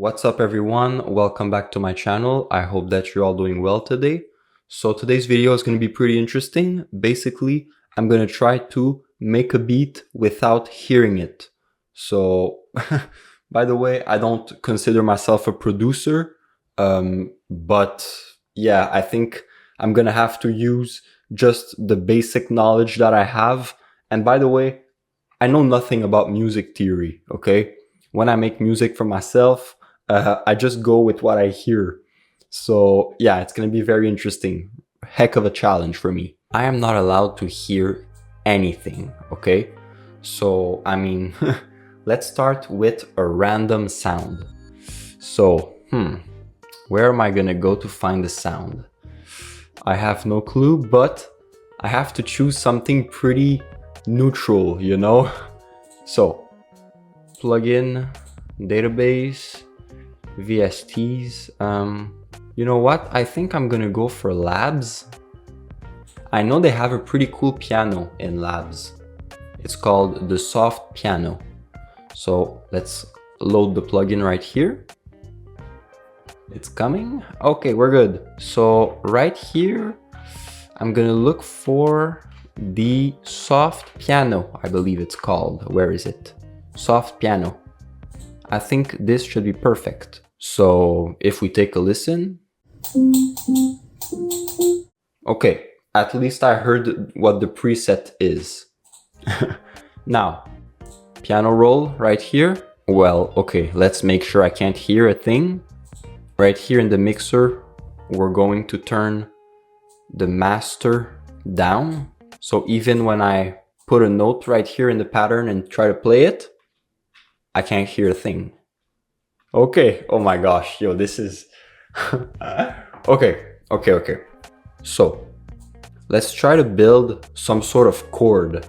What's up everyone? Welcome back to my channel. I hope that you're all doing well today. So today's video is going to be pretty interesting. Basically, I'm going to try to make a beat without hearing it. So, by the way, I don't consider myself a producer, but yeah, I think I'm going to have to use just the basic knowledge that I have. And by the way, I know nothing about music theory, okay? When I make music for myself, I just go with what I hear. So yeah, it's gonna be very interesting. Heck of a challenge for me. I am not allowed to hear anything, okay? So, I mean, let's start with a random sound. So, where am I gonna go to find the sound? I have no clue, but I have to choose something pretty neutral, you know? So, plugin, database, VSTs. You know what? I think I'm gonna go for Labs. I know they have a pretty cool piano in Labs. It's called the Soft Piano. So let's load the plugin right here. It's coming. Okay, we're good. So right here, I'm gonna look for the Soft Piano, I believe it's called. Where is it? Soft Piano. I think this should be perfect. So if we take a listen. Okay, at least I heard what the preset is. Now, piano roll right here. Well, okay, let's make sure I can't hear a thing. Right here in the mixer, we're going to turn the master down. So even when I put a note right here in the pattern and try to play it, I can't hear a thing. Okay, oh my gosh, yo, this is... Okay. So, let's try to build some sort of chord.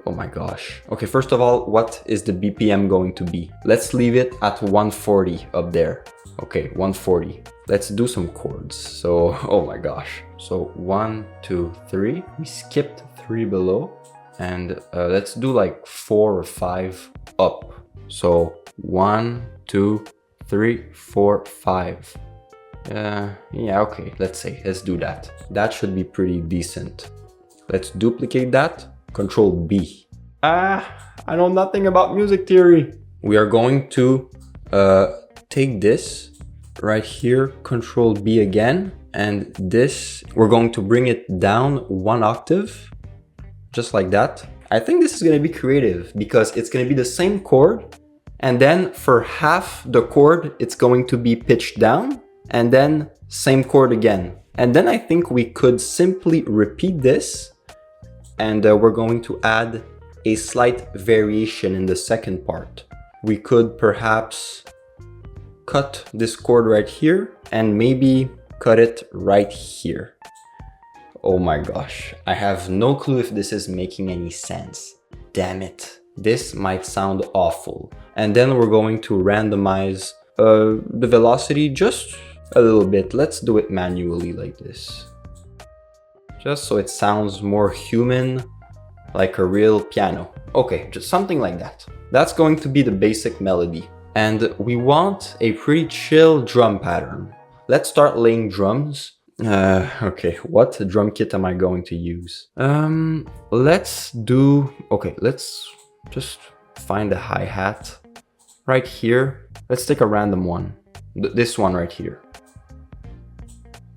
Oh my gosh. Okay, first of all, what is the BPM going to be? Let's leave it at 140 up there. Okay, 140. Let's do some chords. So, oh my gosh. So 1, 2, 3. We skipped 3 below. And let's do like 4 or 5 up. So 1, 2, 3, 4, 5. Yeah, okay, let's do that. That should be pretty decent. Let's duplicate that. Control B. I know nothing about music theory. We are going to take this right here, Control B again. And this, we're going to bring it down 1 octave. Just like that. I think this is going to be creative because it's going to be the same chord. And then for half the chord, it's going to be pitched down. And then same chord again. And then I think we could simply repeat this. And we're going to add a slight variation in the second part. We could perhaps cut this chord right here and maybe cut it right here. Oh my gosh, I have no clue if this is making any sense. Damn it. This might sound awful. And then we're going to randomize the velocity just a little bit. Let's do it manually like this. Just so it sounds more human, like a real piano. Okay, just something like that. That's going to be the basic melody. And we want a pretty chill drum pattern. Let's start laying drums. Okay, what drum kit am I going to use? Let's just find a hi-hat right here. Let's take a random one. This one right here.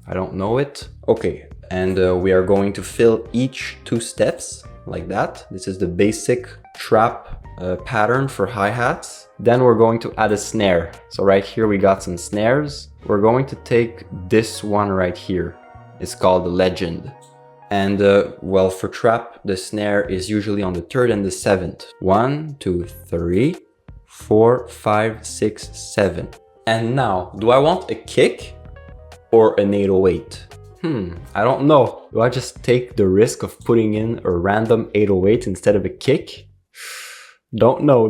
I don't know it. Okay, and we are going to fill each 2 steps like that. This is the basic trap pattern for hi-hats. Then we're going to add a snare. So right here we got some snares. We're going to take this one right here. It's called the Legend. And well, for trap, the snare is usually on the 3rd and the 7th. 1, 2, 3, 4, 5, 6, 7. And now, do I want a kick or an 808? I don't know. Do I just take the risk of putting in a random 808 instead of a kick? Don't know.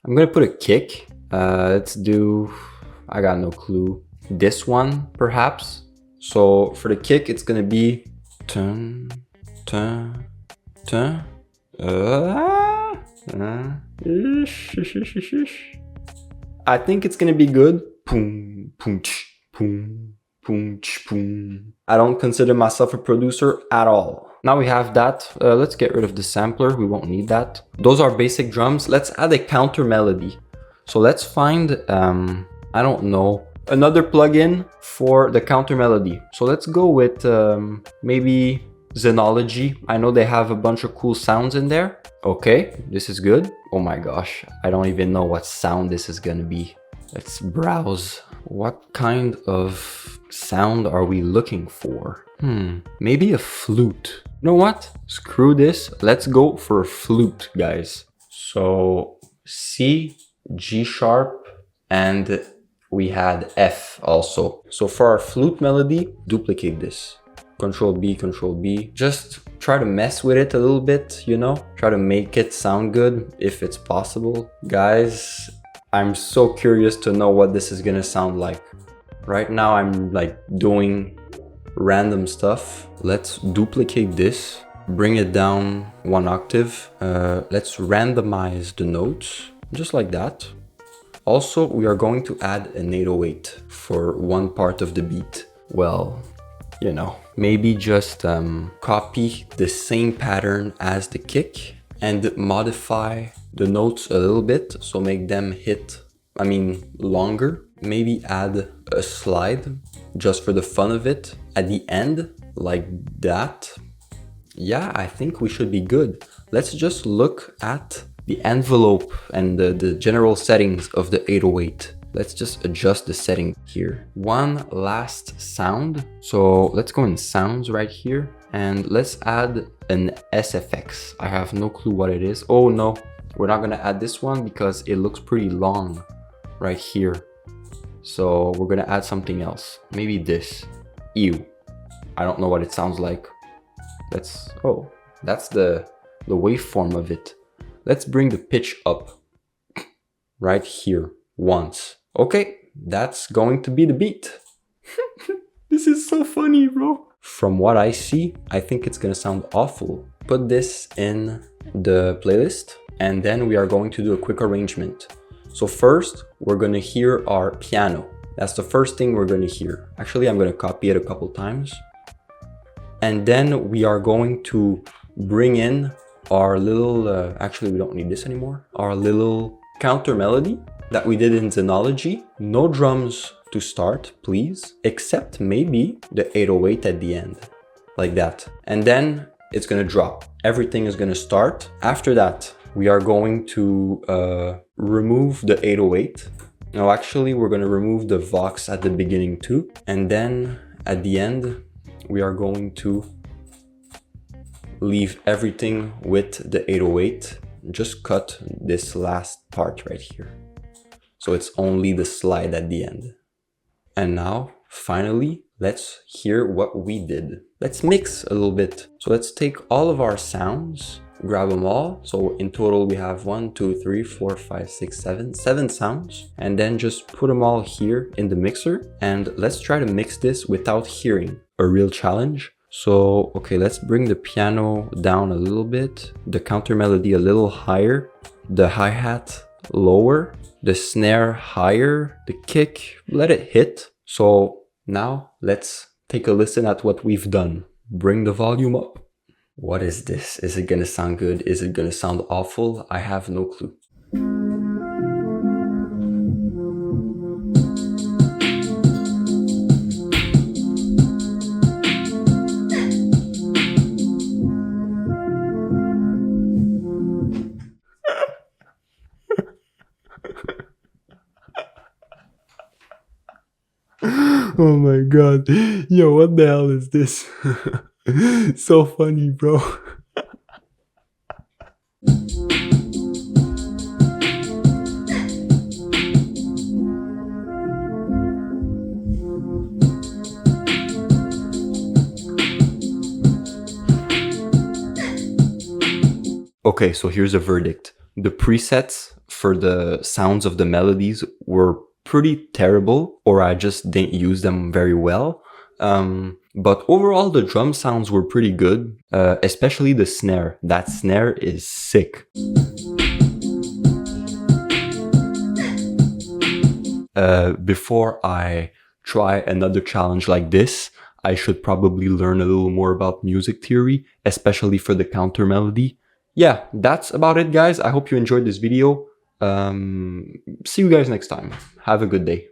I'm gonna put a kick. Let's do, I got no clue. This one, perhaps. So for the kick, it's gonna be turn, turn, turn. I think it's gonna be good. Boom, boom, boom, boom, boom. I don't consider myself a producer at all. Now we have that. Let's get rid of the sampler. We won't need that. Those are basic drums. Let's add a counter melody. So let's find, I don't know, another plugin for the counter melody. So let's go with maybe Xenology. I know they have a bunch of cool sounds in there. Okay, this is good. Oh my gosh, I don't even know what sound this is gonna be. Let's browse. What kind of sound are we looking for? Maybe a flute. You know what? Screw this. Let's go for a flute, guys. So C, G sharp, and we had F also. So for our flute melody, duplicate this. Control B, just try to mess with it a little bit, you know? Try to make it sound good if it's possible. Guys, I'm so curious to know what this is gonna sound like. Right now I'm like doing random stuff. Let's duplicate this, bring it down 1 octave. Let's randomize the notes, just like that. Also, we are going to add an 808 for one part of the beat. Well, you know, maybe just copy the same pattern as the kick and modify the notes a little bit, so make them hit, longer. Maybe add a slide just for the fun of it at the end, like that. Yeah, I think we should be good. Let's just look at the envelope and the general settings of the 808. Let's just adjust the setting here. One last sound. So let's go in sounds right here and let's add an SFX. I have no clue what it is. Oh no, we're not gonna add this one because it looks pretty long right here. So we're gonna add something else. Maybe this. Ew. I don't know what it sounds like. That's the waveform of it. Let's bring the pitch up right here once. Okay, that's going to be the beat. This is so funny, bro. From what I see, I think it's gonna sound awful. Put this in the playlist and then we are going to do a quick arrangement. So first, we're gonna hear our piano. That's the first thing we're gonna hear. Actually, I'm gonna copy it a couple times. And then we are going to bring in our little, actually we don't need this anymore, our little counter melody that we did in Xenology. No drums to start, please, except maybe the 808 at the end, like that. And then it's gonna drop. Everything is gonna start. After that, we are going to remove the 808. No, actually, we're gonna remove the Vox at the beginning too. And then at the end, we are going to leave everything with the 808. Just cut this last part right here. So it's only the slide at the end. And now, finally, let's hear what we did. Let's mix a little bit. So let's take all of our sounds, grab them all. So in total, we have 1, 2, 3, 4, 5, 6, 7 sounds. And then just put them all here in the mixer. And let's try to mix this without hearing. A real challenge. So, okay, let's bring the piano down a little bit, the counter melody a little higher, the hi-hat lower, the snare higher, the kick, let it hit. So now let's take a listen at what we've done. Bring the volume up. What is this? Is it gonna sound good? Is it gonna sound awful? I have no clue. Oh my god. Yo, what the hell is this? So funny, bro. Okay, so here's a verdict. The presets for the sounds of the melodies were pretty terrible, or I just didn't use them very well. But overall, the drum sounds were pretty good, especially the snare. That snare is sick. before I try another challenge like this, I should probably learn a little more about music theory, especially for the counter melody. Yeah, that's about it, guys. I hope you enjoyed this video. See you guys next time. Have a good day.